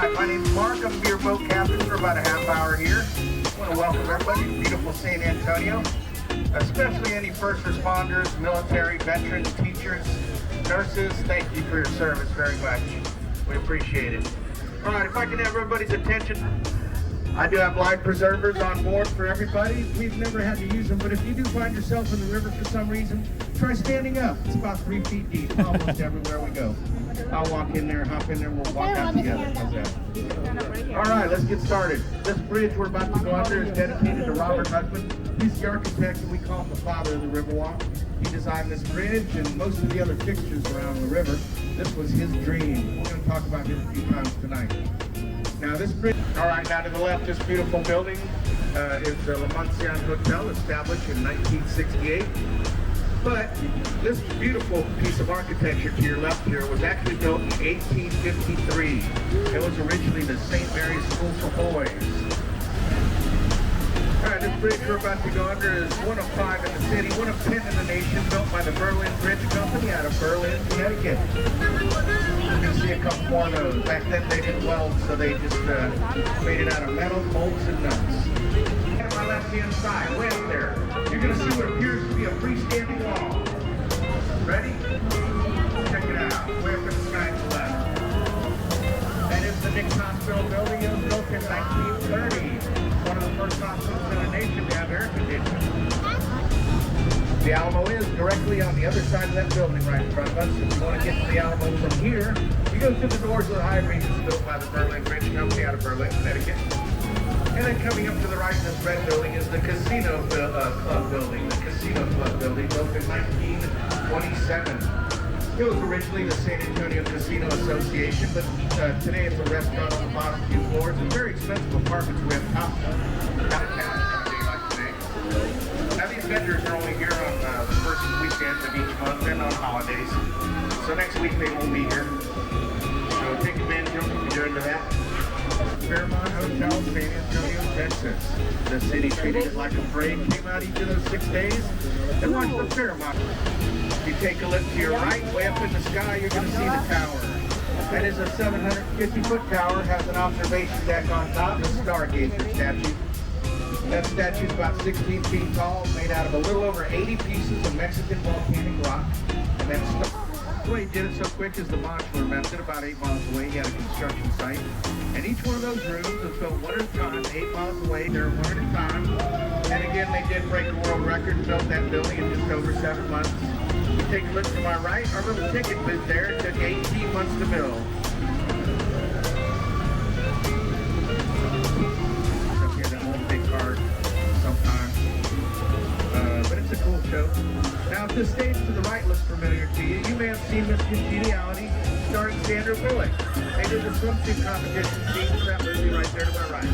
right, my name's Mark. I'm going to be your boat captain for about a half hour here. I want to welcome everybody to beautiful San Antonio, especially any first responders, military, veterans, teachers, nurses. Thank you for your service very much. We appreciate it. All right, if I can have everybody's attention. I do have life preservers on board for everybody. We've never had to use them, but if you do find yourself in the river for some reason, try standing up. It's about 3 feet deep, almost everywhere we go. I'll walk in there, hop in there, we'll walk out together. How's that? All right, let's get started. This bridge we're about to go under is dedicated to Robert Husband. He's the architect, and we call him the father of the Riverwalk. He designed this bridge and most of the other fixtures around the river. This was his dream. We're going to talk about him a few times tonight. Now this bridge, all right, now to the left, this beautiful building is the La Monción Hotel, established in 1968. But this beautiful piece of architecture to your left here was actually built in 1853. It was originally the St. Mary's School for Boys. All right, this bridge we're about to go under is one of 5 in the city, one of 10 in the nation, built by the Berlin Bridge Company out of Berlin, Connecticut. You can see a couple more of those. Back then they didn't weld, so they just made it out of metal, bolts, and nuts. And on my left-hand side, way up there, you're going to see what appears to be a freestanding wall. Ready? Check it out. Way up in the sky to the left. That is the Nick Hospital building. It was built in 1930. One of the first hospitals in the nation to have air conditioning. The Alamo is directly on the other side of that building right in front of us. If you want to get to the Alamo from here, you go through the doors of the High Regions built by the Berlin Bridge Company out of Berlin, Connecticut. And then coming up to the right in this red building is the Casino Club building. The Casino Club building built in 1927. It was originally the San Antonio Casino Association, but today it's a restaurant on the bottom few floors and very expensive apartments we have top out of town on a day like today. Now these vendors are only here on the first weekend of each month and on holidays. So next week they won't be here. So take advantage of them if you're into that. Fairmont Hotel, San Antonio, Texas. The city treated it like a parade, came out each of those 6 days and watched the Fairmont. If you take a look to your right, way up in the sky, you're going to see the tower. That is a 750-foot tower, has an observation deck on top, and a stargazer statue. That statue is about 16 feet tall, made out of a little over 80 pieces of Mexican volcanic rock. And then the way he did it so quick is the modular method. About 8 miles away, he had a construction site. And each one of those rooms was built one at a time, 8 miles away. They're one at a time. And again, they did break a world record and built that building in just over 7 months. You take a look to my right, our little ticket booth there, it took 18 months to build. Up here, that won't take cars sometimes. But it's a cool show. Now, if the stage to the right looks familiar to you, you may have seen Miss Congeniality starring Sandra Bullock. They did the swimsuit competition scene for that movie right there to my right.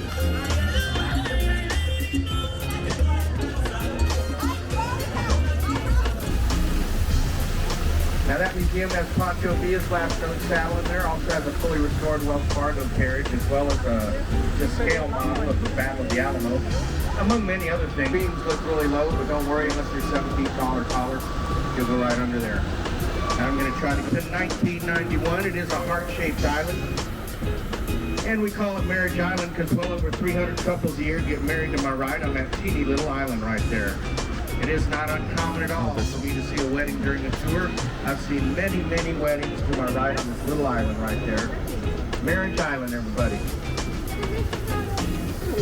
Now that museum has Pancho Villa's last known saddle in there, also has a fully restored Wells Fargo carriage, as well as the scale model of the Battle of the Alamo, among many other things. Beams look really low, but don't worry, unless you're 7 feet tall or taller, you'll go right under there. Now I'm going to try to get to 1991. It is a heart-shaped island, and we call it Marriage Island because well over 300 couples a year get married to my right on that teeny little island right there. It is not uncommon at all for me to see a wedding during a tour. I've seen many, many weddings to my right on this little island right there. Marriage Island, everybody.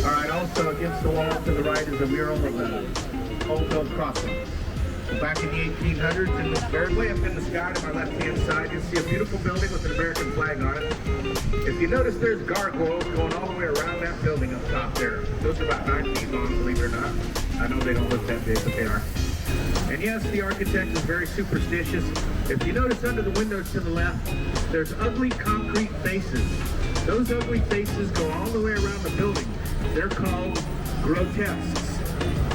All right, also against the wall to the right is a mural of the Old Mill Crossing. So back in the 1800s, in this very way up in the sky to my left-hand side, you'll see a beautiful building with an American flag on it. If you notice, there's gargoyles going all the way around that building up top there. Those are about 9 feet long, believe it or not. I know they don't look that big, but they are. And yes, the architect is very superstitious. If you notice under the windows to the left, there's ugly concrete faces. Those ugly faces go all the way around the building. They're called grotesques.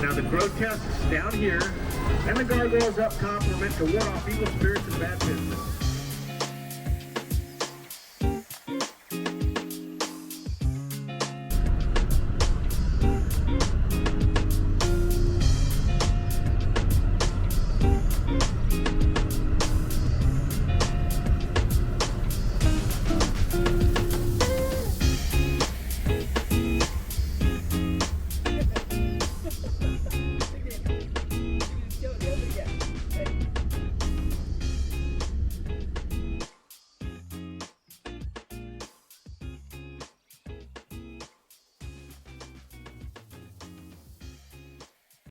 Now the grotesques down here and the gargoyles up top were meant to ward off evil spirits and bad business.